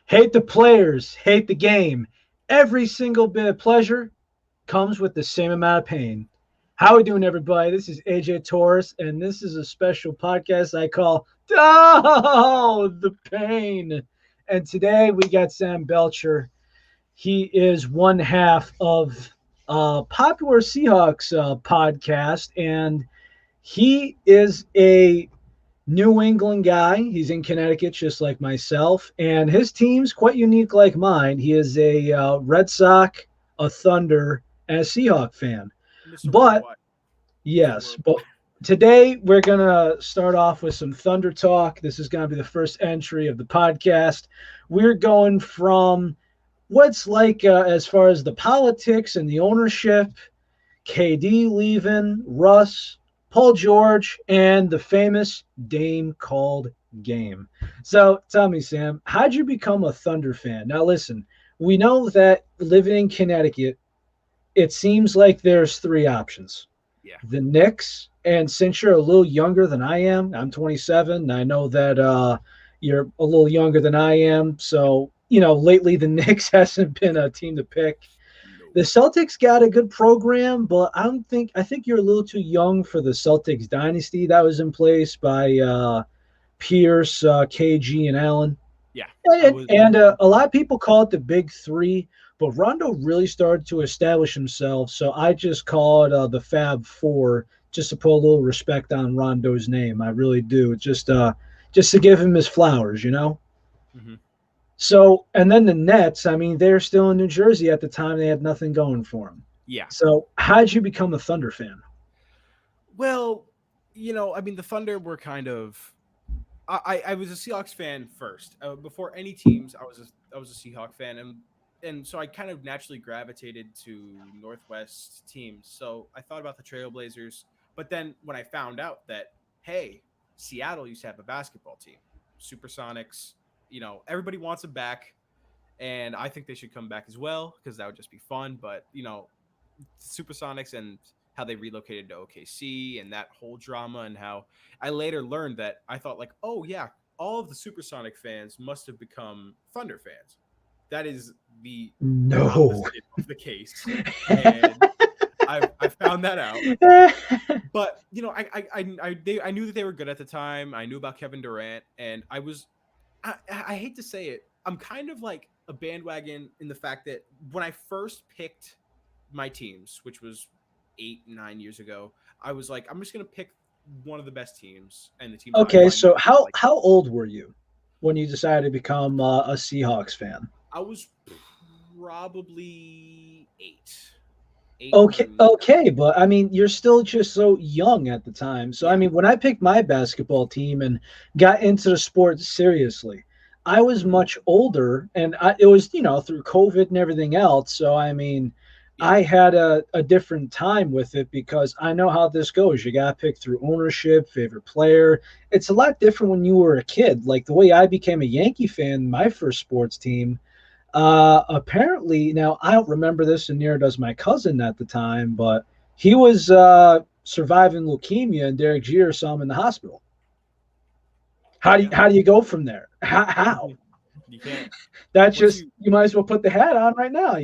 Hate the players, hate the game. Every single bit of pleasure comes with the same amount of pain. How we doing, everybody? This is AJ Torres, and this is a special podcast I call Doh The Pain. And today we got Sam Belcher. He is one half of popular Seahawks podcast, and he is a New England guy. He's in Connecticut, just like myself, and his team's quite unique, like mine. He is a Red Sox, a Thunder, and a Seahawk fan. Mr. But Worldwide. yes, but today we're gonna start off with some Thunder talk. This is gonna be the first entry of the podcast. We're going from what's like as far as the politics and the ownership, KD leaving, Russ, Paul George, and the famous Dame called game. So tell me, Sam, how'd you become a Thunder fan? Now, listen, we know that living in Connecticut, it seems like there's three options. Yeah. The Knicks, and since you're a little younger than I am, I'm 27, and I know that you're a little younger than I am. So, lately the Knicks hasn't been a team to pick. The Celtics got a good program, but I think you're a little too young for the Celtics dynasty that was in place by Pierce, KG, and Allen. Yeah. And a lot of people call it the Big Three, but Rondo really started to establish himself. So I just call it the Fab Four, just to put a little respect on Rondo's name. I really do, just to give him his flowers, Mm-hmm. So, and then the Nets, I mean, they're still in New Jersey at the time. They had nothing going for them. Yeah. So, how'd you become a Thunder fan? Well, the Thunder were kind of. I was a Seahawks fan first. Before any teams, I was a Seahawk fan, and so I kind of naturally gravitated to Northwest teams. So I thought about the Trailblazers, but then when I found out that hey, Seattle used to have a basketball team, Supersonics. Everybody wants them back, and I think they should come back as well because that would just be fun. But Supersonics and how they relocated to OKC and that whole drama, and how I later learned that I thought like, oh yeah, all of the Supersonic fans must have become Thunder fans. That is the opposite of the case, and I found that out. But I knew that they were good at the time. I knew about Kevin Durant, and I hate to say it, I'm kind of like a bandwagon in the fact that when I first picked my teams, which was 8-9 years ago, I was like, I'm just gonna pick one of the best teams, and the team. Okay, so how old were you when you decided to become a Seahawks fan? I was probably eight. Okay, but I mean, you're still just so young at the time. So, I mean, when I picked my basketball team and got into the sport seriously, I was much older, and it was, through COVID and everything else. So, I mean, I had a different time with it because I know how this goes. You got to pick through ownership, favorite player. It's a lot different when you were a kid. Like the way I became a Yankee fan, my first sports team. Apparently, now I don't remember this, and neither does my cousin at the time, but he was surviving leukemia, and Derek Jeter saw him in the hospital. How do you go from there? How? You can't. That's just you might as well put the hat on right now,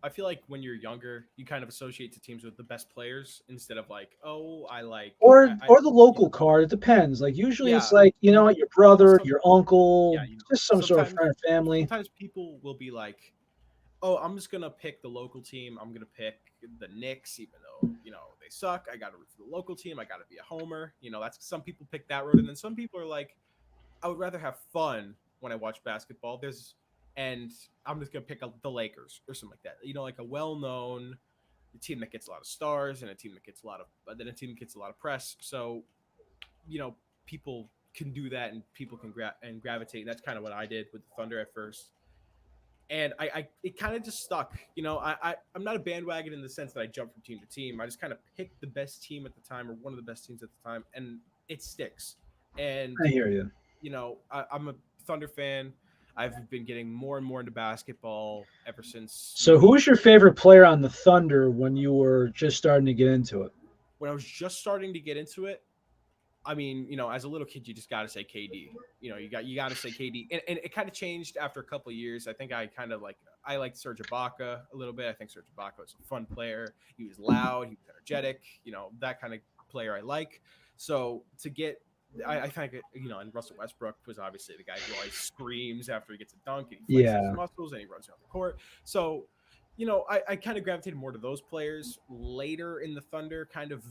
I feel like when you're younger, you kind of associate to teams with the best players instead of like, oh, I like or the local card. It depends. Like usually it's like your brother, your uncle, just some sort of friend or family. Sometimes people will be like, oh, I'm just gonna pick the local team. I'm gonna pick the Knicks, even though they suck. I gotta root for the local team. I gotta be a homer. That's some people pick that road, and then some people are like, I would rather have fun when I watch basketball. And I'm just gonna pick up the Lakers or something like that. Like a well-known team that gets a lot of stars and a team that gets a lot of press. So, people can do that, and people can gravitate. That's kind of what I did with the Thunder at first. And it kind of just stuck. I'm not a bandwagon in the sense that I jump from team to team. I just kind of pick the best team at the time, or one of the best teams at the time, and it sticks. And I hear you. I'm a Thunder fan. I've been getting more and more into basketball ever since. So who was your favorite player on the Thunder when you were just starting to get into it? When I was just starting to get into it, I mean, as a little kid, you just got to say KD. You got to say KD, and it kind of changed after a couple of years. I think I liked Serge Ibaka a little bit. I think Serge Ibaka was a fun player. He was loud, he was energetic. That kind of player I like. So to get, I think and Russell Westbrook was obviously the guy who always screams after he gets a dunk and he flexes his muscles and he runs around the court. So I kind of gravitated more to those players later in the Thunder kind of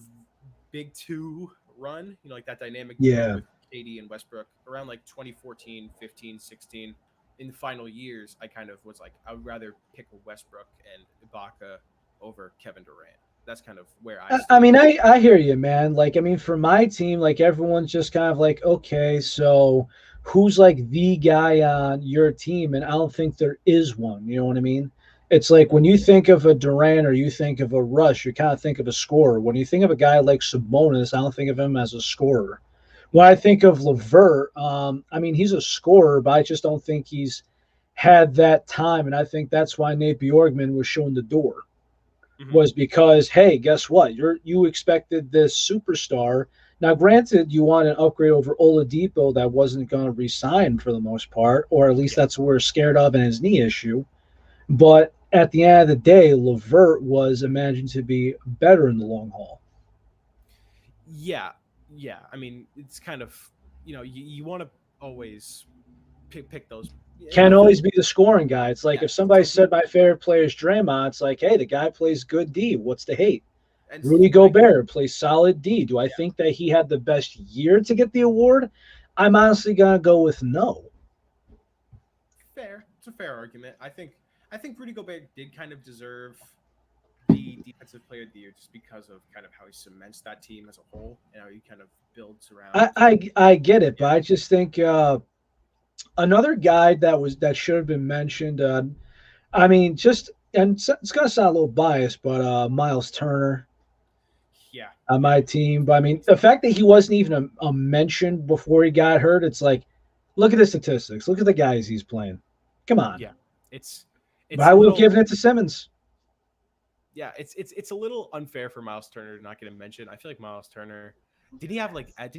big two run, like that dynamic duo with KD and Westbrook around like 2014, 15, 16. In the final years, I kind of was like, I would rather pick Westbrook and Ibaka over Kevin Durant. That's kind of where I mean, I hear you, man. Like, I mean, for my team, like everyone's just kind of like, okay, so who's like the guy on your team? And I don't think there is one. You know what I mean? It's like when you think of a Durant or you think of a Rush, you kind of think of a scorer. When you think of a guy like Sabonis, I don't think of him as a scorer. When I think of LeVert, I mean, he's a scorer, but I just don't think he's had that time. And I think that's why Nate Bjorkman was shown the door. Was because, hey, guess what? You expected this superstar. Now, granted, you want an upgrade over Oladipo that wasn't going to resign for the most part, or at least that's what we're scared of in his knee issue. But at the end of the day, LeVert was imagined to be better in the long haul. Yeah. I mean, it's kind of, you want to always pick those. Can't always be the scoring guy. It's like if somebody said my favorite player is Draymond, it's like, hey, the guy plays good D. What's the hate? And Rudy Gobert plays solid D. Do I think that he had the best year to get the award? I'm honestly gonna go with no. Fair. It's a fair argument. I think Rudy Gobert did kind of deserve the defensive player of the year just because of kind of how he cements that team as a whole and how he kind of builds around. I get it, but I just think another guy that should have been mentioned. I mean, just and it's gonna sound a little biased, but Miles Turner. Yeah. On my team, but I mean, the fact that he wasn't even a mention before he got hurt, it's like, look at the statistics. Look at the guys he's playing. Come on. Yeah. It's but I would have given it to Simmons. Yeah, it's a little unfair for Miles Turner to not get a mention. I feel like Miles Turner didn't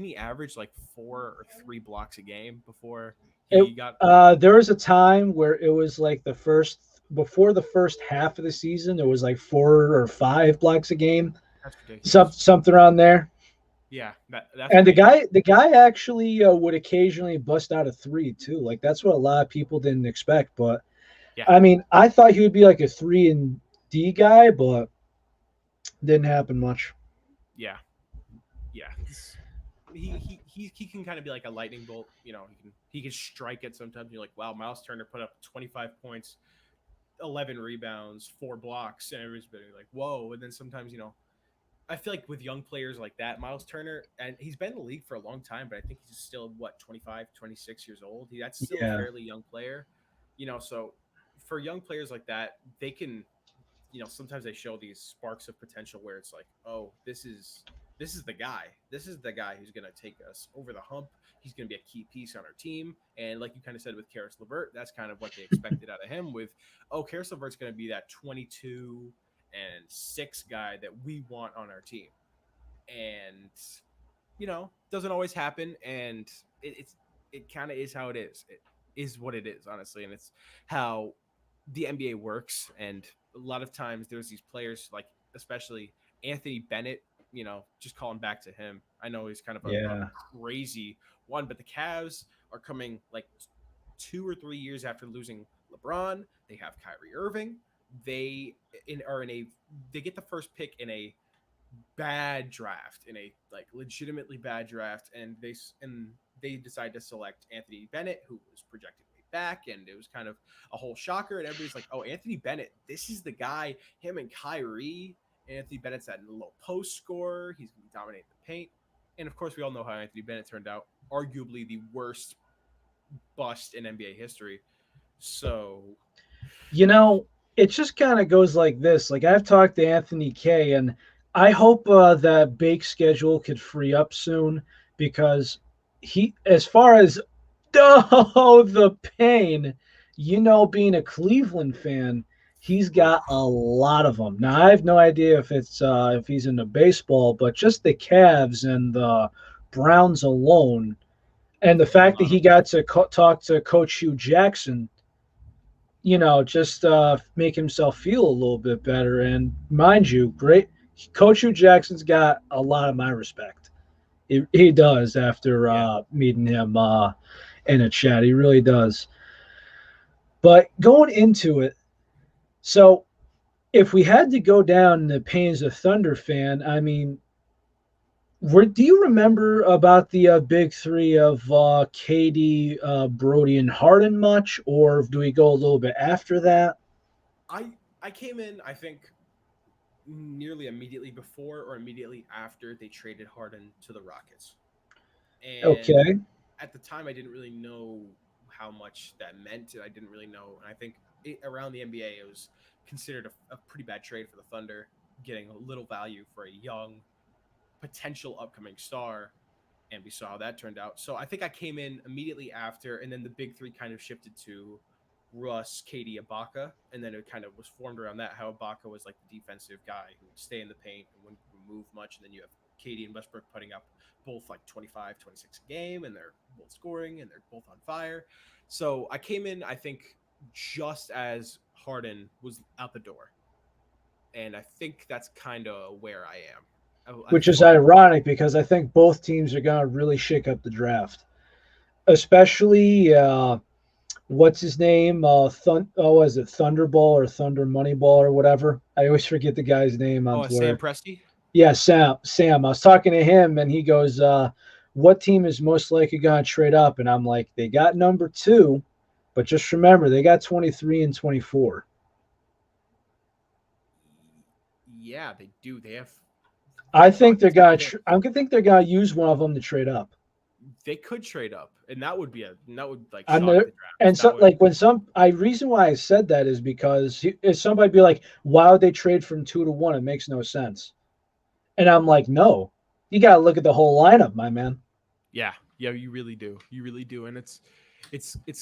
he average like 4 or 3 blocks a game before he got? There was a time where it was like before the first half of the season, there was like 4 or 5 blocks a game. That's ridiculous. Something around there. Yeah, that's and the guy actually would occasionally bust out a 3 too. Like that's what a lot of people didn't expect. But yeah. I mean, I thought he would be like a 3 and D guy, but didn't happen much. Yeah. He can kind of be like a lightning bolt. He can strike it sometimes. You're like, wow, Miles Turner put up 25 points, 11 rebounds, 4 blocks, and everybody's been like, whoa. And then sometimes, I feel like with young players like that, Miles Turner, and he's been in the league for a long time, but I think he's still 25, 26 years old. That's still a fairly young player, so for young players like that, they can, sometimes they show these sparks of potential where it's like, oh, this is the guy. This is the guy who's going to take us over the hump. He's going to be a key piece on our team. And like you kind of said with Karis LeVert, that's kind of what they expected out of him with, Karis LeVert's going to be that 22 and 6 guy that we want on our team. And, doesn't always happen. And it kind of is how it is. It is what it is, honestly. And it's how the NBA works. And a lot of times there's these players like, especially Anthony Bennett, just calling back to him. I know he's kind of a crazy one, but the Cavs are coming like 2 or 3 years after losing LeBron. They have Kyrie Irving. They get the first pick in a bad draft, in a like legitimately bad draft, and they decide to select Anthony Bennett, who was projected way back, and it was kind of a whole shocker. And everybody's like, "Oh, Anthony Bennett, this is the guy." Him and Kyrie. Anthony Bennett's that little post scorer. He's going to dominate the paint. And, of course, we all know how Anthony Bennett turned out. Arguably the worst bust in NBA history. So. It just kind of goes like this. Like, I've talked to Anthony K, and I hope that Bake's schedule could free up soon because as far as Doh The Pain, being a Cleveland fan, he's got a lot of them. Now, I have no idea if he's into baseball, but just the Cavs and the Browns alone, and the fact that he got to talk to Coach Hugh Jackson, just make himself feel a little bit better. And mind you, great Coach Hugh Jackson's got a lot of my respect. He does after Yeah. meeting him in a chat. He really does. But going into it, so if we had to go down the pains of Thunder fan, I mean, do you remember about the big three of Katie, Brody, and Harden much, or do we go a little bit after that? I came in, I think, nearly immediately before or immediately after they traded Harden to the Rockets. And Okay, at the time, I didn't really know how much that meant. I didn't really know. And I think around the NBA, it was considered a pretty bad trade for the Thunder, getting a little value for a young, potential upcoming star. And we saw how that turned out. So I think I came in immediately after, and then the big three kind of shifted to Russ, Katie, Ibaka, and then it kind of was formed around that. How Ibaka was like the defensive guy who would stay in the paint and wouldn't move much, and then you have Katie and Westbrook putting up both like 25, 26 a game, and they're both scoring and they're both on fire. So I came in, I think, just as Harden was out the door, and I think that's kind of where I am. which is ironic because I think both teams are going to really shake up the draft, especially what's his name? Was it Thunderball or Thunder Moneyball or whatever? I always forget the guy's name on Twitter. Sam Presti? Yeah, Sam. Sam. I was talking to him, and he goes, "What team is most likely going to trade up?" And I'm like, "They got number 2, but just remember they got 23 and 24." Yeah, they do. They have. I think they're going to. I think they're going to use one of them to trade up. They could trade up, and that would like shock the draft. And so, like when reason why I said that is because if somebody be like, "Why would they trade from 2 to 1?" It makes no sense. And I'm like, no, you got to look at the whole lineup, my man. Yeah, you really do. You really do, and it's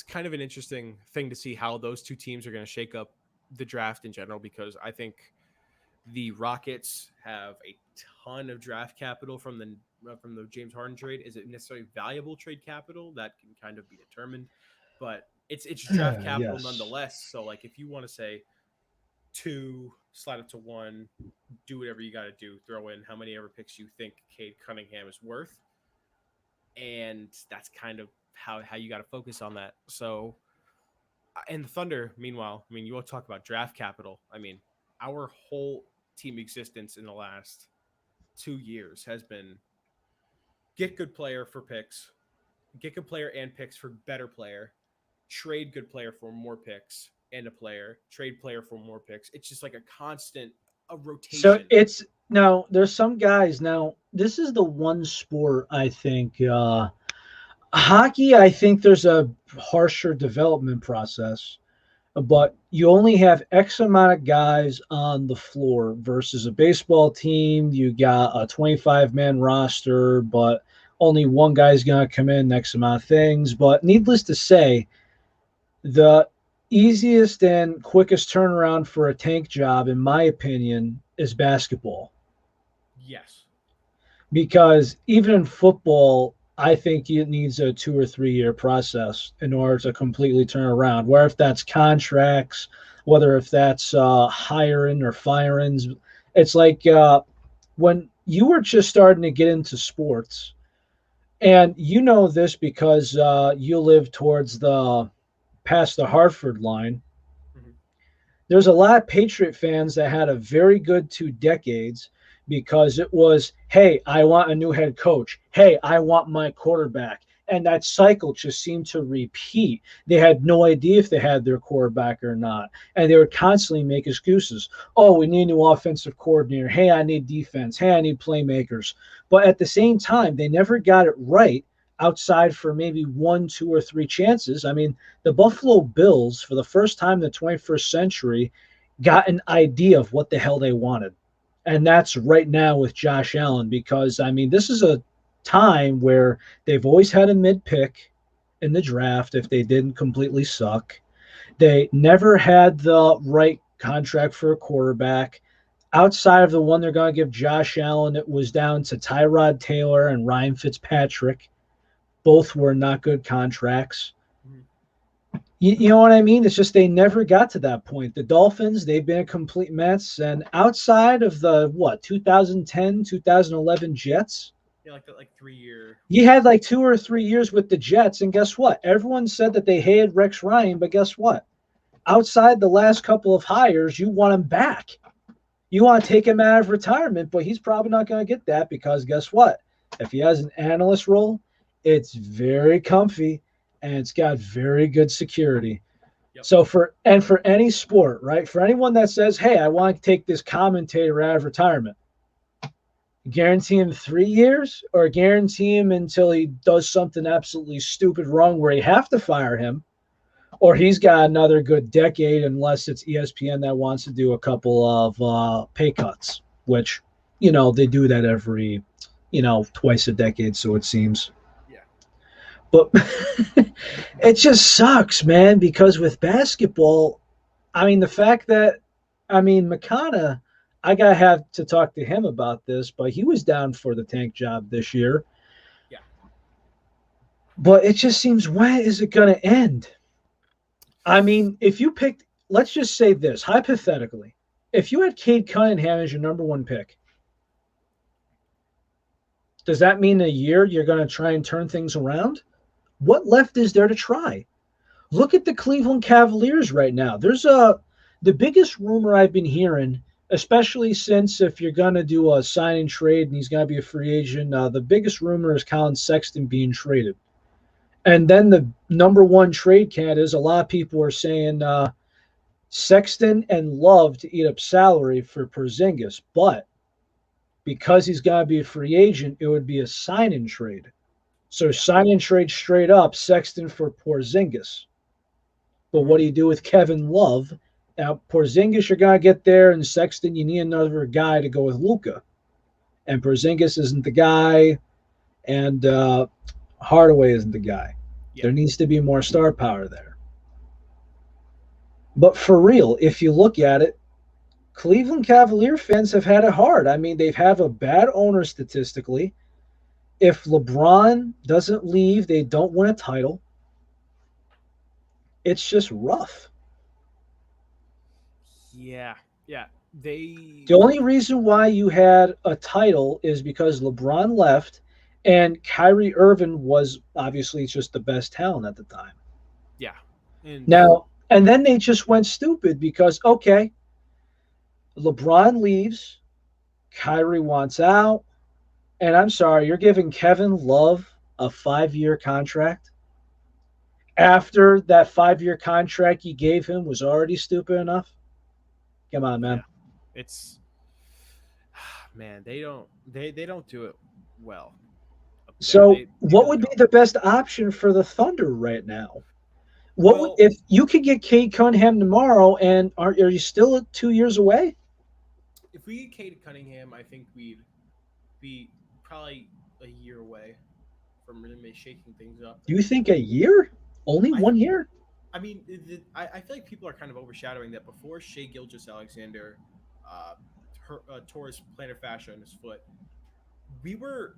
kind of an interesting thing to see how those two teams are going to shake up the draft in general, because I think the Rockets have a ton of draft capital from the James Harden trade. Is it necessarily valuable trade capital? That can kind of be determined, but it's draft capital nonetheless. So like if you want to say 2, slide it to 1, do whatever you got to do, throw in how many ever picks you think Cade Cunningham is worth, and that's kind of how you got to focus on that. So, and the Thunder, meanwhile, I mean, you want to talk about draft capital. I mean, our whole team existence in the last 2 years has been get good player for picks, get good player and picks for better player, trade good player for more picks and a player, trade player for more picks. It's just like a constant rotation. So it's now there's some guys now. This is the one sport I think hockey. I think there's a harsher development process, but you only have X amount of guys on the floor versus a baseball team. You got a 25-man roster, but only one guy's going to come in, X amount of things. But needless to say, the easiest and quickest turnaround for a tank job, in my opinion, is basketball. Yes. Because even in football, I think it needs a 2 or 3 year process in order to completely turn around. Where if that's contracts, whether if that's hiring or firings, it's like when you were just starting to get into sports, and you know this because you live towards the past the Hartford line. Mm-hmm. There's a lot of Patriot fans that had a very good 2 decades because it was, hey, I want a new head coach. Hey, I want my quarterback. And that cycle just seemed to repeat. They had no idea if they had their quarterback or not. And they would constantly make excuses. Oh, we need a new offensive coordinator. Hey, I need defense. Hey, I need playmakers. But at the same time, they never got it right outside for maybe 1, 2, or 3 chances. I mean, the Buffalo Bills, for the first time in the 21st century, got an idea of what the hell they wanted. And that's right now with Josh Allen, because, I mean, this is a time where they've always had a mid-pick in the draft if they didn't completely suck. They never had the right contract for a quarterback. outside of the one they're going to give Josh Allen, it was down to Tyrod Taylor and Ryan Fitzpatrick. Both were not good contracts. Mhm. You know what I mean? It's just they never got to that point. The Dolphins, they've been a complete mess. And outside of the, 2010, 2011 Jets, Yeah, like that, like 3 year. you had like 2 or 3 years with the Jets. And guess what? Everyone said that they hated Rex Ryan, but guess what? Outside the last couple of hires, you want him back. You want to take him out of retirement, but he's probably not going to get that because guess what? If he has an analyst role, it's very comfy and it's got very good security. Yep. So for any sport, right? For anyone that says, "Hey, I want to take this commentator out of retirement," guarantee him 3 years or guarantee him until he does something absolutely stupid wrong where you have to fire him, or he's got another good decade unless it's ESPN that wants to do a couple of pay cuts, which, they do that every, twice a decade, so it seems. Yeah. But it just sucks, man, because with basketball, I mean, the fact that, McConnell, I got to have to talk to him about this, but he was down for the tank job this year. Yeah. But it just seems, when is it going to end? I mean, if you picked, let's just say this, hypothetically, if you had Cade Cunningham as your number one pick, does that mean a year you're going to try and turn things around? What left is there to try? Look at the Cleveland Cavaliers right now. The biggest rumor I've been hearing, especially since if you're going to do a sign and trade and he's going to be a free agent, the biggest rumor is Colin Sexton being traded. And then the number one trade cat is a lot of people are saying Sexton and Love to eat up salary for Porzingis, but because he's got to be a free agent, it would be a sign and trade. So sign and trade straight up Sexton for Porzingis. But what do you do with Kevin Love? Now Porzingis, you're gonna get there, and Sexton, you need another guy to go with Luka, and Porzingis isn't the guy, and Hardaway isn't the guy. Yeah. There needs to be more star power there. But for real, if you look at it, Cleveland Cavalier fans have had it hard. I mean, they've had a bad owner statistically. If LeBron doesn't leave, they don't win a title. It's just rough. Yeah. Yeah. They. The only reason why you had a title is because LeBron left and Kyrie Irving was obviously just the best talent at the time. Yeah. And Now, and then they just went stupid because, okay, LeBron leaves, Kyrie wants out, and I'm sorry, you're giving Kevin Love a 5-year contract after that 5-year contract you gave him was already stupid enough. Come on, man. yeah, it's man. They don't do it well up there. So, They what really would be don't. the best option for the Thunder right now? What would Well, if you could get Cade Cunningham tomorrow? And are you still 2 years away? if we get Cade Cunningham, I think we'd be probably a year away from really shaking things up. Do you think a year? Only I 1 year? I mean, I feel like people are kind of overshadowing that. Before Shea Gilgeous-Alexander uh, tore his plantar fascia in his foot, we were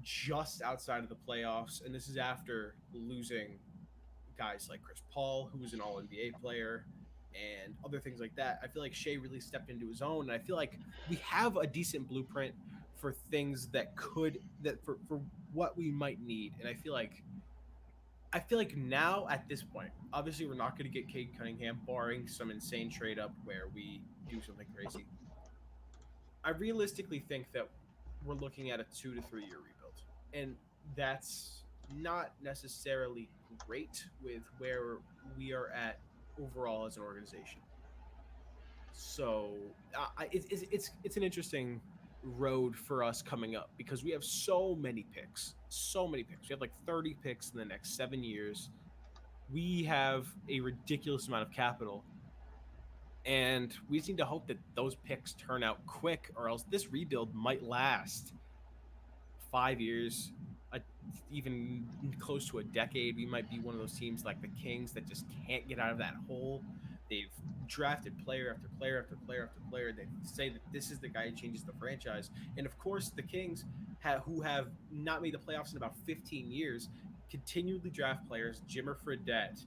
just outside of the playoffs, and this is after losing guys like Chris Paul, who was an All NBA player, and other things like that. I feel like Shea really stepped into his own, and I feel like we have a decent blueprint for things that could that for what we might need, and I feel like now at this point, obviously we're not going to get Cade Cunningham, barring some insane trade up where we do something crazy. I realistically think that we're looking at a 2 to 3 year rebuild, and that's not necessarily great with where we are at overall as an organization. So it's an interesting road for us coming up because we have so many picks. We have like 30 picks in the next 7 years. We have a ridiculous amount of capital, and we just need to hope that those picks turn out quick, or else this rebuild might last 5 years, a, even close to a decade. We might be one of those teams like the Kings that just can't get out of that hole they've drafted player after player after player after player. They say that this is the guy who changes the franchise. And of course, the Kings, who have not made the playoffs in about 15 years, continually draft players. Jimmer Fredette,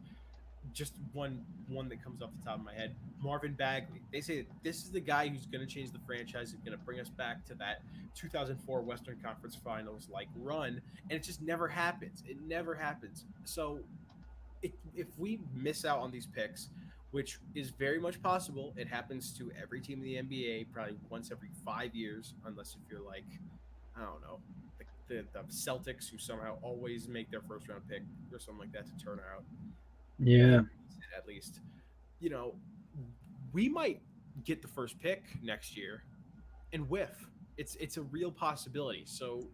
just one that comes off the top of my head. Marvin Bagley. They say that this is the guy who's going to change the franchise. Is going to bring us back to that 2004 Western Conference Finals like run, and it just never happens. It never happens. So if we miss out on these picks, which is very much possible, it happens to every team in the NBA probably once every 5 years, unless if you're like, I don't know, the Celtics, who somehow always make their first round pick or something like that to turn out. Yeah. At least, we might get the first pick next year and whiff. It's a real possibility. So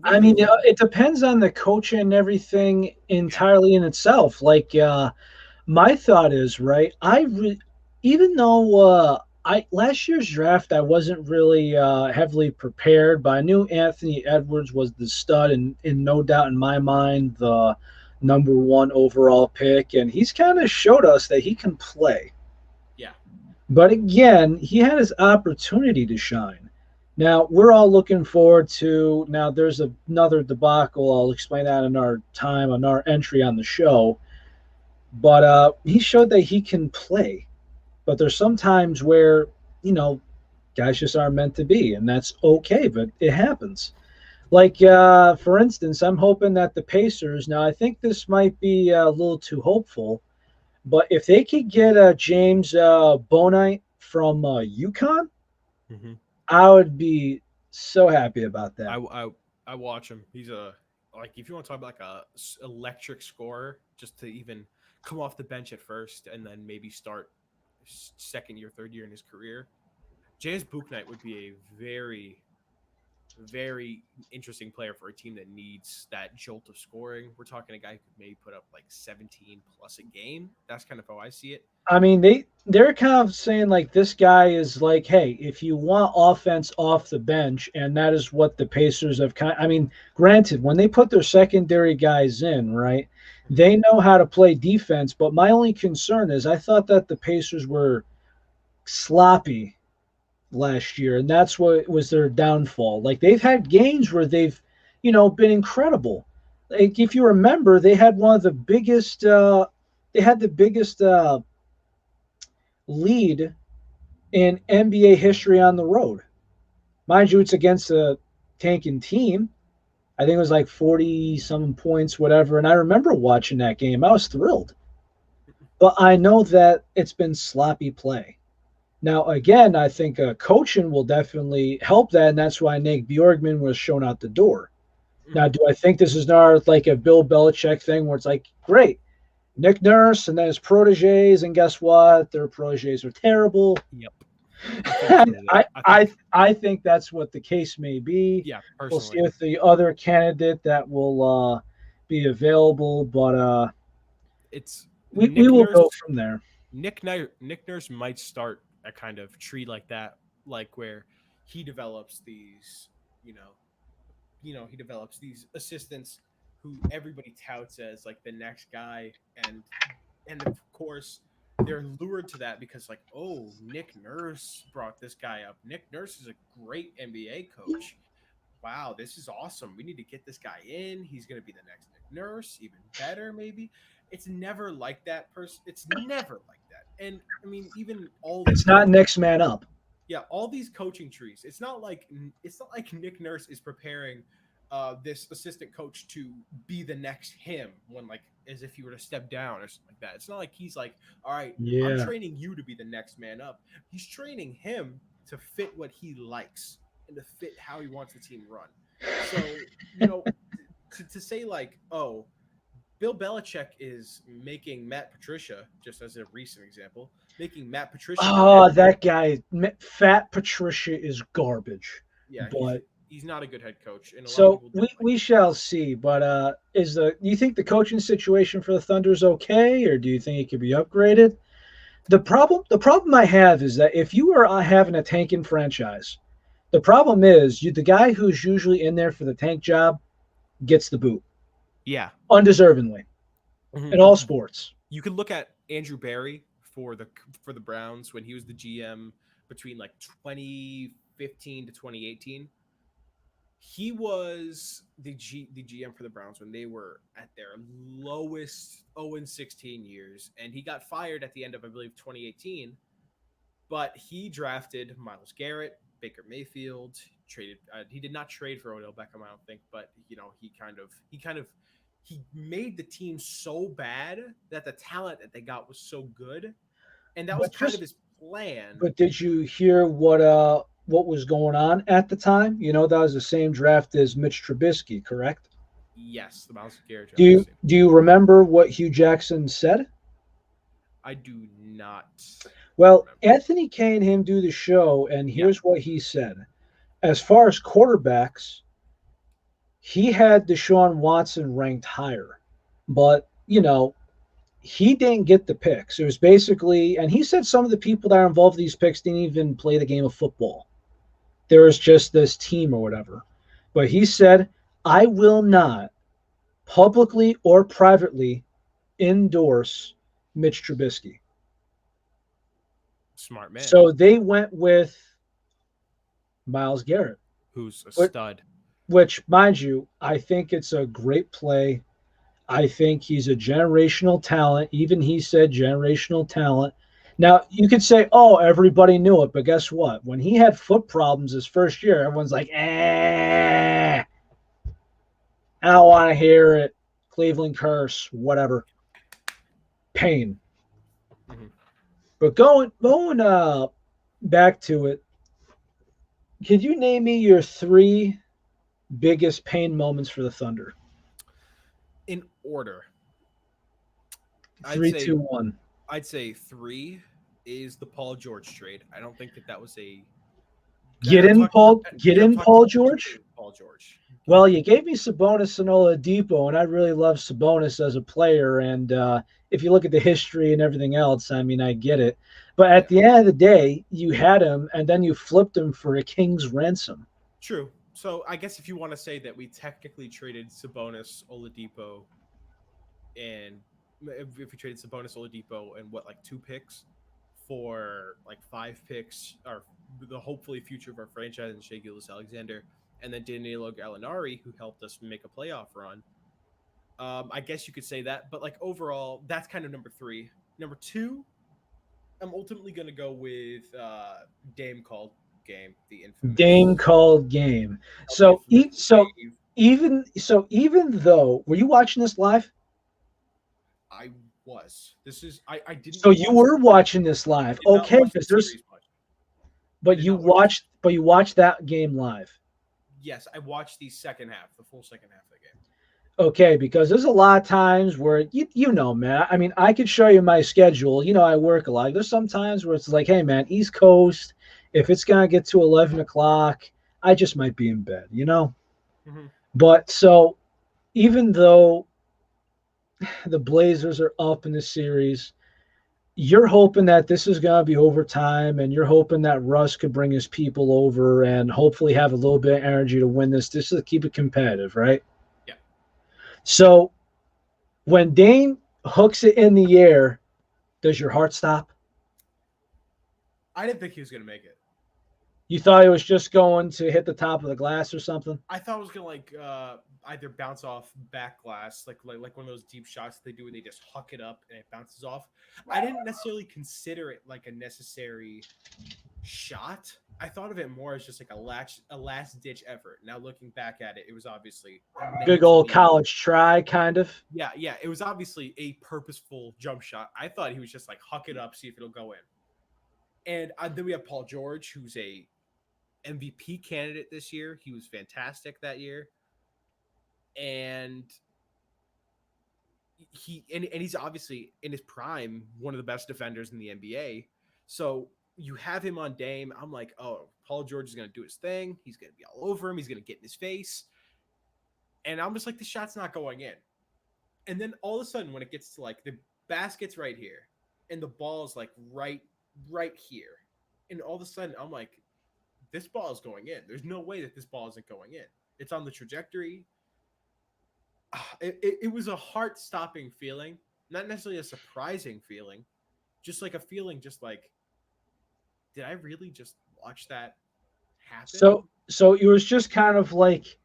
I mean, it depends on the coach and everything entirely in itself. Like, my thought is, right, even though last year's draft I wasn't really heavily prepared, but I knew Anthony Edwards was the stud and no doubt in my mind the number 1 overall pick, and he's kind of showed us that he can play. Yeah. But again, he had his opportunity to shine. Now, we're all looking forward to, now there's another debacle. I'll explain that in our time, on our entry on the show. But he showed that he can play. But there's some times where, guys just aren't meant to be, and that's okay, but it happens. Like, for instance, I'm hoping that the Pacers, now I think this might be a little too hopeful, but if they could get James Bonite from UConn, mm-hmm. I would be so happy about that. I watch him. He's if you want to talk about like a electric scorer, just to even come off the bench at first and then maybe start second year, third year in his career, James Bouknight would be a very, very interesting player for a team that needs that jolt of scoring. We're talking a guy who could maybe put up like 17 plus a game. That's kind of how I see it. I mean, they're kind of saying like this guy is like, hey, if you want offense off the bench, and that is what the Pacers have I mean, granted, when they put their secondary guys in, right, they know how to play defense, but my only concern is I thought that the Pacers were sloppy last year, and that's what was their downfall. Like, they've had games where they've, been incredible. Like, if you remember, they had one of the biggest lead in NBA history on the road. Mind you, it's against a tanking team. I think it was like 40-some points, whatever. And I remember watching that game. I was thrilled. But I know that it's been sloppy play. Now, again, I think coaching will definitely help that, and that's why Nate Bjorkman was shown out the door. Now, do I think this is not like a Bill Belichick thing where it's like, great, Nick Nurse and then his proteges, and guess what? Their proteges are terrible. Yep. I think that's what the case may be. Yeah, personally. We'll see with the other candidate that will be available, but we will go from there. Nick Nurse might start a kind of tree like that, like where he develops these, he develops these assistants who everybody touts as like the next guy, and of course they're lured to that because like, oh, Nick Nurse brought this guy up. Nick Nurse is a great NBA coach. Wow, this is awesome. We need to get this guy in. He's going to be the next Nick Nurse, even better maybe. It's never like that person. It's never like that. And I mean, even it's not next man up. Yeah, all these coaching trees. It's not like Nick Nurse is preparing this assistant coach to be the next him when like as if he were to step down or something like that. It's not like he's like, all right, I'm training you to be the next man up. He's training him to fit what he likes and to fit how he wants the team run. So, to say like, oh, Bill Belichick is making Matt Patricia, just as a recent example, making Matt Patricia. Oh, that guy, Fat Patricia, is garbage. Yeah, but he's not a good head coach. And so we shall see. But do you think the coaching situation for the Thunder is okay, or do you think it could be upgraded? The problem I have is that if you are having a tanking franchise, the problem is the guy who's usually in there for the tank job gets the boot. Yeah. Undeservingly. In all sports. You could look at Andrew Barry for the Browns when he was the GM between like 2015 to 2018. He was the GM for the Browns when they were at their lowest 0-16 years, and he got fired at the end of, I believe, 2018. But he drafted Myles Garrett, Baker Mayfield, traded. He did not trade for Odell Beckham, I don't think, but he made the team so bad that the talent that they got was so good, and that was But kind of just his plan. but did you hear what was going on at the time? You know, that was the same draft as Mitch Trubisky, correct? Yes, the Myles Garrett Do draft was you the same. do you remember what Hugh Jackson said? I do not Well, remember. Anthony Kay and him do the show, and Yeah, here's what he said. As far as quarterbacks, he had Deshaun Watson ranked higher, but he didn't get the picks. It was basically, and he said some of the people that are involved in these picks didn't even play the game of football. There was just this team or whatever. But he said, I will not publicly or privately endorse Mitch Trubisky. smart man. So they went with Myles Garrett, Who's a which, stud. which, mind you, I think it's a great play. I think he's a generational talent. Even he said generational talent. Now, you could say, oh, everybody knew it, but guess what? When he had foot problems his first year, everyone's like, I don't want to hear it. Cleveland curse, whatever. Pain. Mm-hmm. But going back to it, could you name me your three biggest pain moments for the Thunder? In order, I'd Three, say two, one. I'd say three is the Paul George trade. I don't think that was a. Get I'm in, talking. Paul. Get I'm in, talking Paul about George. keeping Paul George. Well, you gave me Sabonis and Oladipo, and I really love Sabonis as a player. And if you look at the history and everything else, I mean, I get it. But at Yeah, the end of the day, you had him, and then you flipped him for a king's ransom. true. So I guess if you want to say that we technically traded Sabonis, Oladipo, and if we traded Sabonis, Oladipo, and what, like 2 picks for like 5 picks, or the hopefully future of our franchise, and Shea Gilgeous-Alexander, and then Danilo Gallinari, who helped us make a playoff run. I guess you could say that, but like overall, that's kind of number three. Number two, I'm ultimately going to go with Dame called game, Dame called game. the So, infamous wave. even though, were you watching this live? I was. This is I didn't So you watch were watching this live, did not okay? watch the Because series much. I but did you not watch the watched, but you watched that game live. Yes, I watched the second half, the full second half of the game. Okay, because there's a lot of times where man. I mean, I could show you my schedule. I work a lot. There's some times where it's like, hey, man, East Coast. If it's gonna get to 11 o'clock, I just might be in bed. Mm-hmm. But so even though the Blazers are up in the series, you're hoping that this is gonna be overtime, and you're hoping that Russ could bring his people over and hopefully have a little bit of energy to win this. Just to keep it competitive, right? Yeah. So when Dame hooks it in the air, does your heart stop? I didn't think he was gonna make it. You thought it was just going to hit the top of the glass or something? I thought it was gonna like either bounce off back glass, like one of those deep shots that they do where they just huck it up and it bounces off. I didn't necessarily consider it like a necessary shot. I thought of it more as just like a last ditch effort. Now looking back at it, it was obviously Big old college try, kind of. Yeah, it was obviously a purposeful jump shot. I thought he was just like huck it up, see if it'll go in. And then we have Paul George, who's a MVP candidate this year. He was fantastic that year, and he's obviously in his prime, one of the best defenders in the NBA. So you have him on Dame. I'm like, oh, Paul George is going to do his thing. He's going to be all over him. He's going to get in his face. And I'm just like, the shot's not going in. And then all of a sudden, when it gets to like the basket's right here, and the ball's like right here, and all of a sudden I'm like, this ball is going in. There's no way that this ball isn't going in. It's on the trajectory. It was a heart-stopping feeling, not necessarily a surprising feeling, just like a feeling, just like, did I really just watch that happen? So it was just kind of like,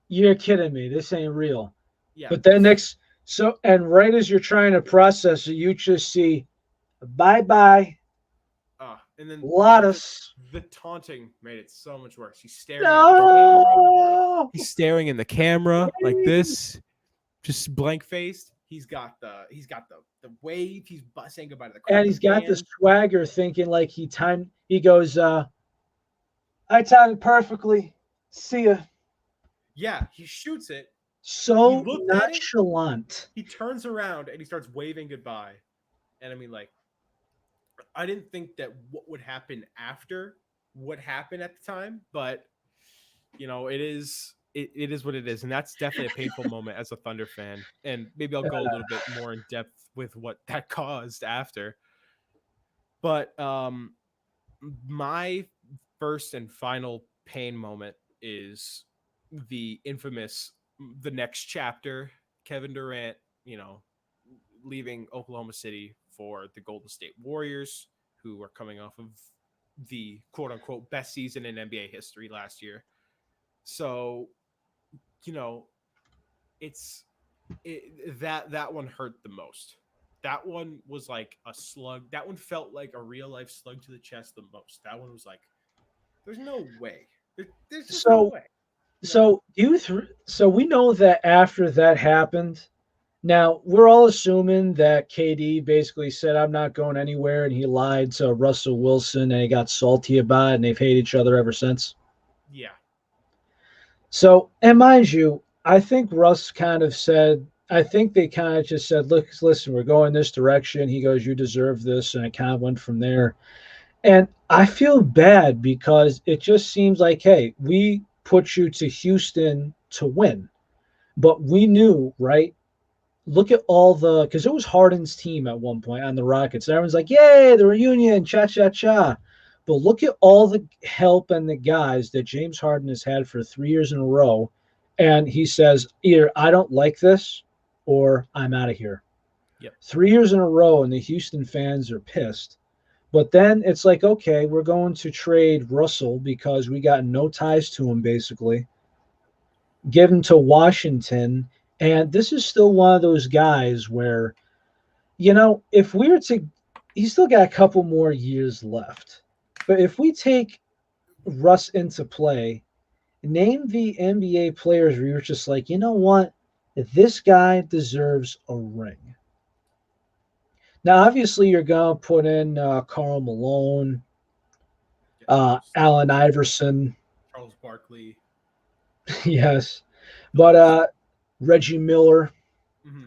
you're kidding me. This ain't real. Yeah. But then and right as you're trying to process it, you just see, bye bye, And then Lotus. the taunting made it so much worse. He's staring at the camera. No. He's staring in the camera like this, just blank faced. He's got the wave. He's saying goodbye to the crowd. And he's got this swagger, thinking like he goes, I timed it perfectly. See ya. Yeah, he shoots it. So nonchalant. He turns around and he starts waving goodbye. And I mean, like, I didn't think that what would happen after what happened at the time, but it is what it is, and that's definitely a painful moment as a Thunder fan. And maybe I'll go a little bit more in depth with what that caused after. But my first and final pain moment is the infamous the next chapter, Kevin Durant, leaving Oklahoma City for the Golden State Warriors, who are coming off of the quote unquote best season in NBA history last year. So, that one hurt the most. That one was like a slug. That one felt like a real life slug to the chest the most. That one was like, there's no way. There's just no way. So so we know that after that happened, now we're all assuming that KD basically said, I'm not going anywhere, and he lied to Russell Wilson and he got salty about it, and they've hated each other ever since. Yeah. So, and mind you, I think Russ kind of said, I think they kind of just said, look, listen, we're going this direction. He goes, you deserve this. And it kind of went from there. And I feel bad because it just seems like, hey, we put you to Houston to win. But we knew, right? Look at because it was Harden's team at one point on the Rockets. And everyone's like, yay, the reunion, cha, cha, cha. But look at all the help and the guys that James Harden has had for 3 years in a row. And he says, either I don't like this or I'm out of here. Yep. 3 years in a row, and the Houston fans are pissed. But then it's like, okay, we're going to trade Russell because we got no ties to him, basically. Give him to Washington. And this is still one of those guys where, if we were to, he's still got a couple more years left. But if we take Russ into play, name the NBA players where you're just like, you know what? This guy deserves a ring. Now, obviously, you're going to put in Karl Malone, Allen Iverson. Charles Barkley. Yes. But Reggie Miller,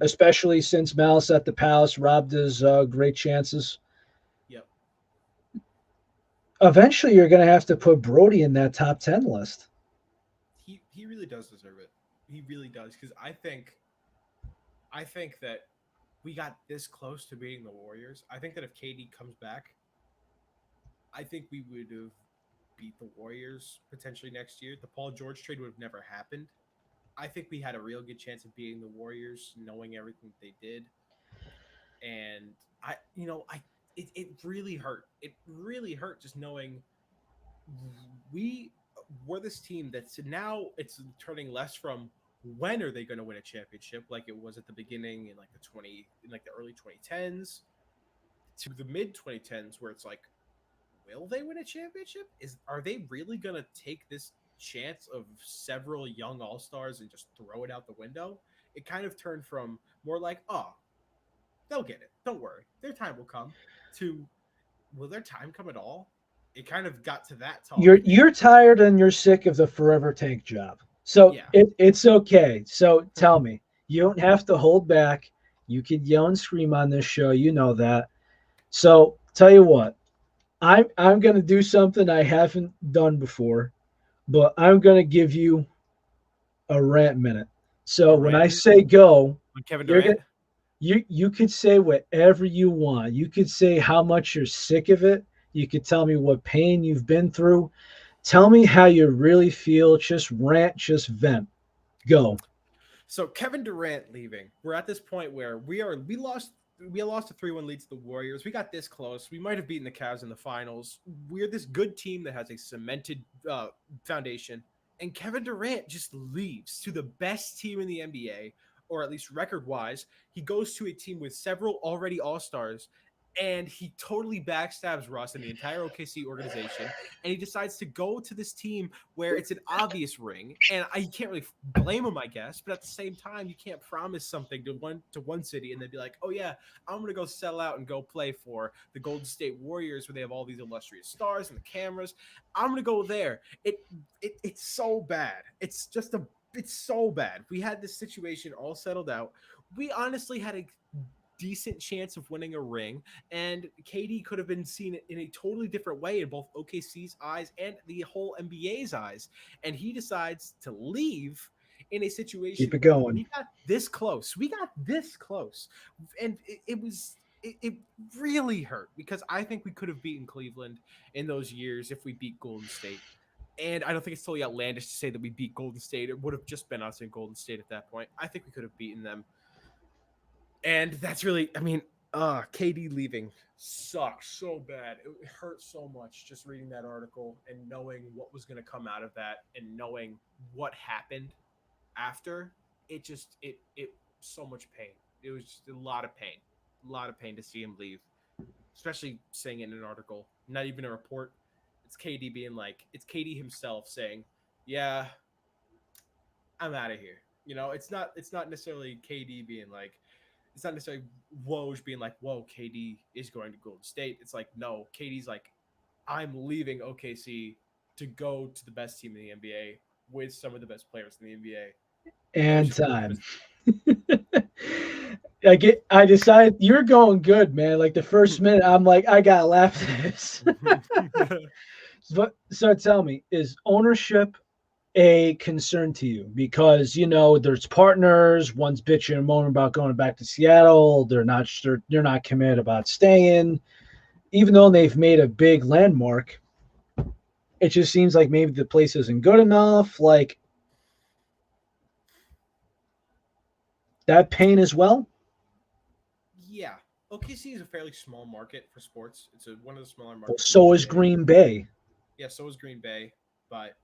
especially since Malice at the Palace robbed his great chances. Yep. Eventually, you're going to have to put Brody in that top 10 list. He really does deserve it. He really does, because I think that we got this close to beating the Warriors. I think that if KD comes back, I think we would have beat the Warriors potentially next year. The Paul George trade would have never happened. I think we had a real good chance of beating the Warriors, knowing everything they did. And it really hurt. It really hurt just knowing we were this team that's now it's turning less from when are they going to win a championship like it was at the beginning in the early 2010s to the mid 2010s where it's like, will they win a championship? Are they really going to take this chance of several young all-stars and just throw it out the window? It kind of turned from more like, oh, they'll get it, don't worry, their time will come, to will their time come at all? It kind of got to that talk. You're tired and you're sick of the forever tank job. So yeah. It's okay. So tell me, you don't have to hold back. You can yell and scream on this show. You know that. So tell you what, I'm going to do something I haven't done before, but I'm going to give you a rant minute. So when I say go, Kevin Durant, you could say whatever you want. You could say how much you're sick of it. You could tell me what pain you've been through. Tell me how you really feel. Just rant, just vent. Go. So Kevin Durant leaving. We're at this point where we lost we lost a 3-1 lead to the Warriors. We got this close. We might have beaten the Cavs in the finals. We're this good team that has a cemented foundation. And Kevin Durant just leaves to the best team in the NBA, or at least record wise. He goes to a team with several already All Stars, and he totally backstabs Russ and the entire OKC organization. And he decides to go to this team where it's an obvious ring, and I can't really blame him, I guess. But at the same time, you can't promise something to one city and then be like, oh yeah, I'm gonna go settle out and go play for the Golden State Warriors where they have all these illustrious stars and the cameras. I'm gonna go there. It's so bad. It's so bad. We had this situation all settled out. We honestly had a decent chance of winning a ring, and KD could have been seen in a totally different way in both OKC's eyes and the whole NBA's eyes. And he decides to leave in a situation Keep it where going. we got this close. We got this close. And it really hurt because I think we could have beaten Cleveland in those years if we beat Golden State. And I don't think it's totally outlandish to say that we beat Golden State. It would have just been us in Golden State at that point. I think we could have beaten them. And that's really, I mean, KD leaving sucks so bad. It hurt so much just reading that article and knowing what was going to come out of that and knowing what happened after. It so much pain. It was just a lot of pain to see him leave, especially saying it in an article, not even a report. It's KD being like, it's KD himself saying, yeah, I'm out of here. It's not necessarily KD being like, it's not necessarily Woj being like, whoa, KD is going to Golden State. It's like, no, KD's like, I'm leaving OKC to go to the best team in the NBA with some of the best players in the NBA. And it's And just time. I decided you're going good, man. Like the first minute, I'm like, I gotta laugh at this. So tell me, is ownership a concern to you? Because there's partners. One's bitching and moaning about going back to Seattle. They're not sure. They're not committed about staying, even though they've made a big landmark. It just seems like maybe the place isn't good enough. Like that pain as well. Yeah. OKC is a fairly small market for sports. It's one of the smaller Well, markets in the so is NBA. Green Bay. Yeah, so is Green Bay. But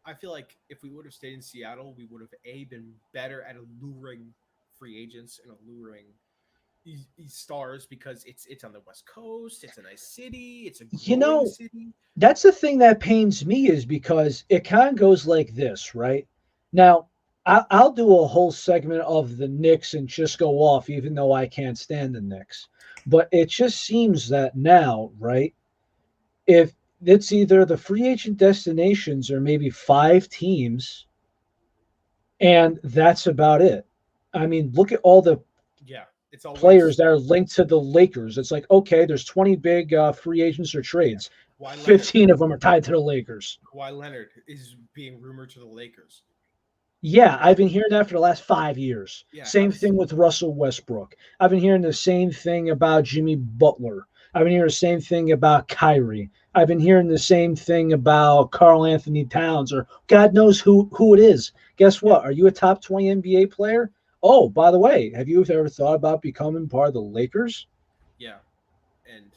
I feel like if we would have stayed in Seattle, we would have been better at alluring free agents and alluring these stars because it's on the West Coast. It's a nice city. It's a You growing know, city. that's the thing that pains me is because it kind of goes like this, right? Now, I'll do a whole segment of the Knicks and just go off, even though I can't stand the Knicks. But it just seems that now, right? If it's either the free agent destinations or maybe five teams, and that's about it. I mean, look at all the Yeah, it's players always that are linked to the Lakers. It's like, okay, there's 20 big free agents or yeah. trades. Kawhi Leonard. 15 of them are tied to the Lakers. Kawhi Leonard is being rumored to the Lakers. Yeah, I've Right? been hearing that for the last 5 years. Yeah. Same thing with Russell Westbrook. I've been hearing the same thing about Jimmy Butler. I've been hearing the same thing about Kyrie. I've been hearing the same thing about Carl Anthony Towns or God knows who it is. Guess Yeah. what? Are you a top 20 NBA player? Oh, by the way, have you ever thought about becoming part of the Lakers? Yeah. And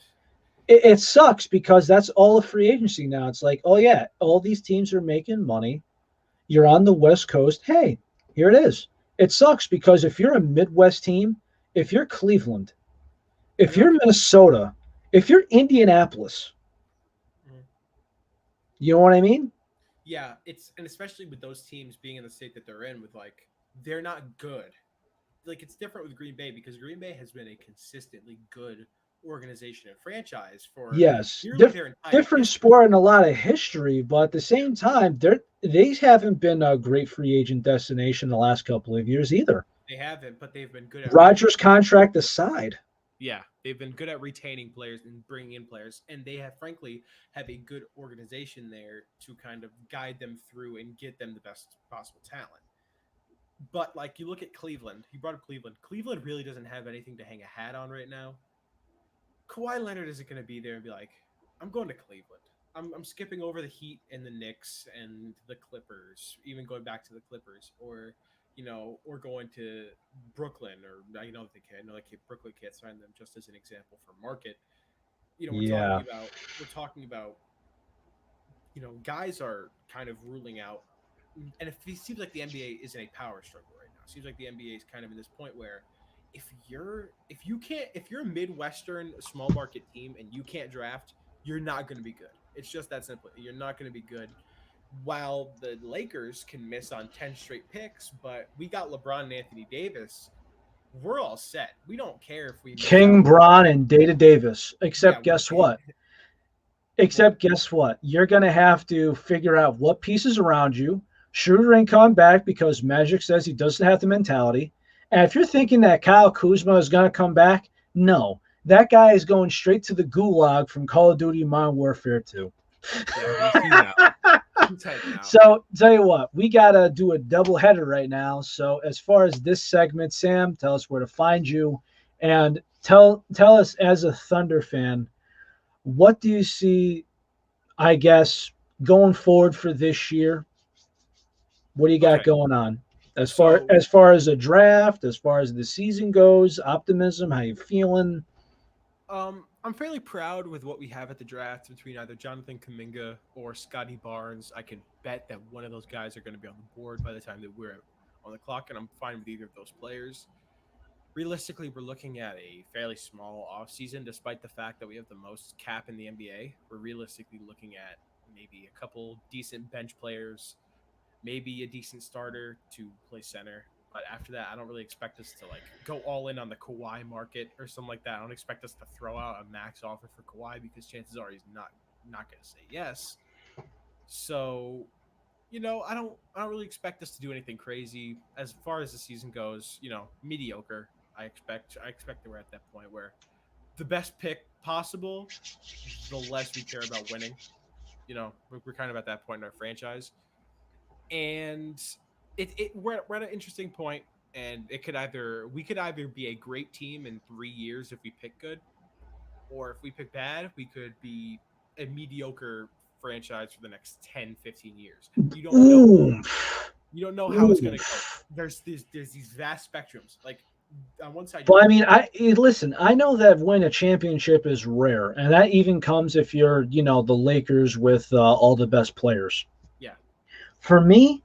It sucks because that's all of free agency now. It's like, oh yeah, all these teams are making money. You're on the West Coast. Hey, here it is. It sucks because if you're a Midwest team, if you're Cleveland, I if feel you're like Minnesota, if you're Indianapolis, Mhm. you know what I mean? Yeah, and especially with those teams being in the state that they're in with like they're not good. Like it's different with Green Bay because Green Bay has been a consistently good organization and franchise for Yes, nearly their entire different history. sport and a lot of history, but at the Yeah, same time, they haven't been a great free agent destination the last couple of years either. they haven't, but they've been good at Rogers' retaining. contract aside. Yeah, they've been good at retaining players and bringing in players, and they have frankly have a good organization there to kind of guide them through and get them the best possible talent. But like you look at Cleveland, he brought up Cleveland. Cleveland really doesn't have anything to hang a hat on right now. Kawhi Leonard isn't going to be there and be like, I'm going to Cleveland. I'm skipping over the Heat and the Knicks and the Clippers, even going back to the Clippers, or or going to Brooklyn, or I know they can't, Brooklyn can't sign them, just as an example for market. We're Yeah. talking about guys are kind of ruling out, and it seems like the NBA is in a power struggle right now. It seems like the NBA is kind of in this point where if you're a Midwestern small market team and you can't draft, you're not going to be good. It's just that simple. You're not going to be good. While the Lakers can miss on 10 straight picks, but we got LeBron and Anthony Davis, we're all set. We don't care if we miss King out. Braun and Data Davis. Yeah, Except guess what? Except guess what? You're going to have to figure out what pieces around you. Schroeder ain't coming back because Magic says he doesn't have the mentality. And if you're thinking that Kyle Kuzma is going to come back, no. That guy is going straight to the gulag from Call of Duty Modern Warfare 2. Yeah, he's out. So tell you what, we gotta do a double header right now. So as far as this segment, Sam, tell us where to find you, and tell us as a Thunder fan, what do you see, I guess, going forward for this year? What do you got going on as far as a draft, as far as the season goes? Optimism, how you feeling? I'm fairly proud with what we have at the draft between either Jonathan Kuminga or Scotty Barnes. I can bet that one of those guys are going to be on the board by the time that we're on the clock, and I'm fine with either of those players. Realistically, we're looking at a fairly small offseason, despite the fact that we have the most cap in the NBA. We're realistically looking at maybe a couple decent bench players, maybe a decent starter to play center. But after that, I don't really expect us to go all in on the Kawhi market or something like that. I don't expect us to throw out a max offer for Kawhi because chances are he's not going to say yes. So, I don't really expect us to do anything crazy as far as the season goes. Mediocre. I expect that we're at that point where the best pick possible, the less we care about winning. We're kind of at that point in our franchise, and we're at an interesting point, and we could either be a great team in 3 years if we pick good, or if we pick bad, we could be a mediocre franchise for the next 10, 15 years. You don't know how it's going to go. There's these vast spectrums. On one side, well, I mean, listen. I know that win a championship is rare, and that even comes if you're, the Lakers with all the best players. Yeah. For me,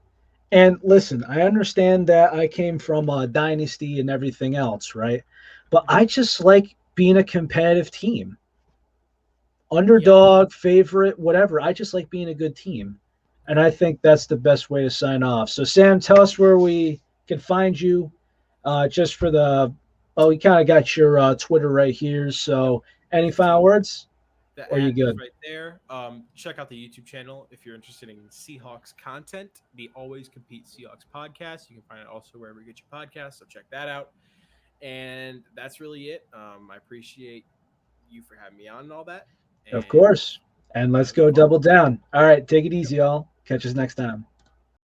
and listen, I understand that I came from a dynasty and everything else, right? But I just like being a competitive team. Underdog, favorite, whatever. I just like being a good team. And I think that's the best way to sign off. So, Sam, tell us where we can find you. Just for we kind of got your Twitter right here. So, any final words? Or are you good? Right there. Check out the YouTube channel if you're interested in Seahawks content. The Always Compete Seahawks podcast. You can find it also wherever you get your podcasts. So check that out. And that's really it. I appreciate you for having me on and all that. Of course. And let's go double down. All right. Take it easy, y'all. Catch us next time.